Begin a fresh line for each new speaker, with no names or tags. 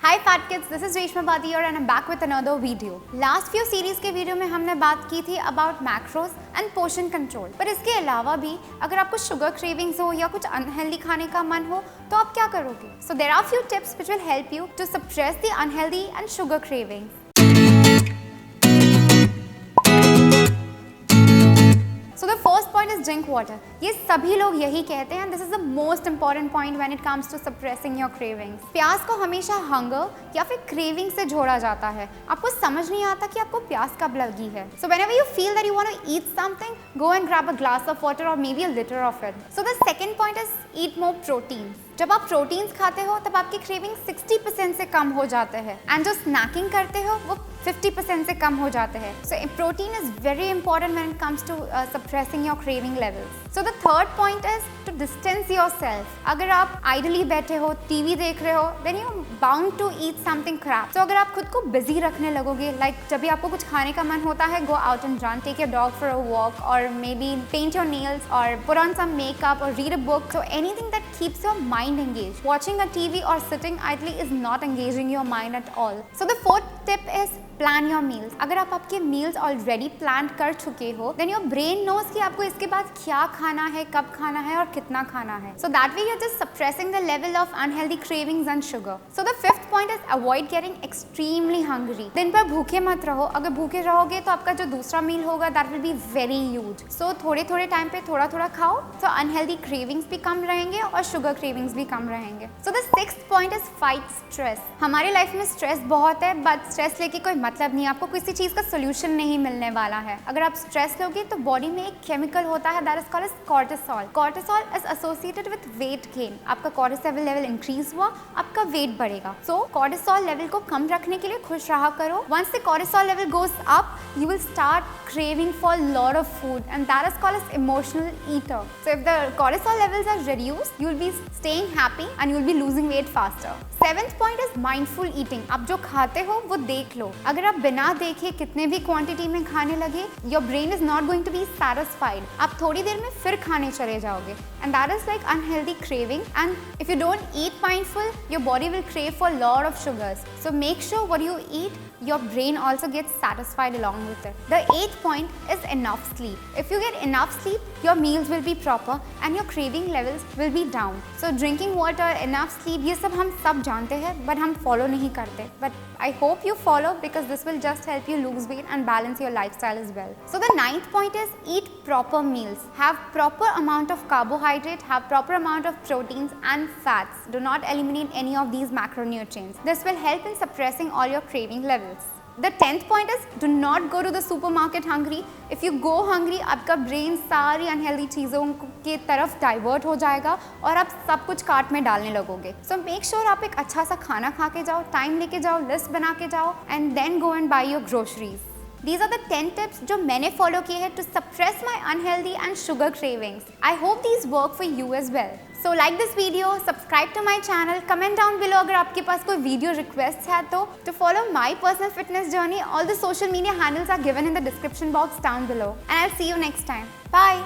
Hi fat kids, this is Reshma Bhatia and I'm back with another video. Last few series के video में हमने बात की थी about macros and portion control. पर इसके अलावा भी अगर आपको sugar cravings हो या कुछ unhealthy खाने का मन हो तो आप क्या करोगे? So there are few tips which will help you to suppress the unhealthy and sugar cravings. So the first point is drink water. ये सभी लोग यही कहते हैं and this is the most important point when it comes to suppressing your cravings. प्यास को हमेशा hunger या फिर craving से जोड़ा जाता है. आपको समझ नहीं आता कि आपको प्यास कब लगी है. So whenever you feel that you want to eat something, go and grab a glass of water or maybe a liter of it. So the second point is eat more protein. जब आप proteins खाते हो तब आपकी craving 60% से कम हो जाते हैं एंड जो स्नैकिंग करते हो वो 50% से कम हो जाते हैं. So protein is very important when it comes to suppressing your craving levels. So the third point is to distance yourself. अगर आप आइडली बैठे हो, टीवी देख रहे हो, then you bound to eat something crap. So अगर आप खुद को बिजी रखने लगोगे, लाइक जब भी आपको कुछ खाने का मन होता है, go out and run, take your dog for a walk और maybe paint your nails और पुट ऑन सम मेकअप और read a book. So anything that keeps your mind engaged. Watching a TV or sitting idly is not engaging your mind at all. So the fourth tip is plan your meals. अगर आप आपके meals already planned कर चुके हो, then your brain knows कि आपको इसके बाद क्या खाना है, कब खाना है और कितना खाना है. So that way you're just suppressing the level of unhealthy cravings and sugar. So the fifth point is avoid getting extremely hungry. दिन भर भूखे मत रहो. अगर भूखे रहोगे तो आपका जो दूसरा meal होगा that will be very huge. So थोड़े टाइम पे थोड़ा खाओ, so unhealthy cravings भी कम रहेंगे और sugar cravings भी कम रहेंगे. So the sixth point is fight stress. हमारे लाइफ में स्ट्रेस बहुत है, बट स्ट्रेस लेके कोई मतलब नहीं. आपको किसी चीज का सोल्यूशन नहीं मिलने वाला है. अगर आप स्ट्रेस लोगे तो बॉडी में एक केमिकल होता है that is called as cortisol. Cortisol is associated with weight gain. आपका कॉर्टिसोल लेवल इंक्रीज हुआ, आपका वेट बढ़ेगा. सो कॉर्टिसोल लेवल को कम रखने के लिए खुश रहा करो. Once the cortisol level goes up, you will start craving for a lot of food and that is called as emotional eater. So if the cortisol levels are reduced, you will be staying happy and you will be losing weight faster. Seventh point is mindful eating. आप जो खाते हो वो देख लो. अगर आप बिना देखे कितने भी क्वांटिटी में खाने लगे, your brain is not going to be satisfied. आप थोड़ी देर में फिर खाने चले जाओगे and that is like unhealthy craving. And if you don't eat mindful, your body will crave for a lot of sugars. So make sure what you eat, your brain also gets satisfied along with it. The eighth point is enough sleep. If you get enough sleep, your meals will be proper and your craving levels will be down. So drinking water, enough sleep, ये सब हम सब जानते हैं but हम follow नहीं करते. But I hope you follow because this will just help you lose weight and balance your lifestyle as well. So the ninth point is eat proper meals. Have proper amount of carbohydrate, have proper amount of proteins and fats. Do not eliminate any of these macronutrients. This will help in suppressing all your craving levels. The 10th point is do not go to the supermarket hungry. If you go hungry, आपका brain सारी unhealthy चीज़ों के तरफ divert हो जाएगा और आप सब कुछ कार्ट में डालने लगोगे. So make sure आप एक अच्छा सा खाना खा के जाओ, टाइम लेके जाओ, लिस्ट बना के जाओ and then go and buy your groceries. These are the 10 tips जो मैंने follow किए हैं to suppress my unhealthy and sugar cravings. I hope these work for you as well. So like this video, subscribe to my channel, comment down below अगर आपके पास कोई video requests है तो. To follow my personal fitness journey, all the social media handles are given in the description box down below. And I'll see you next time. Bye.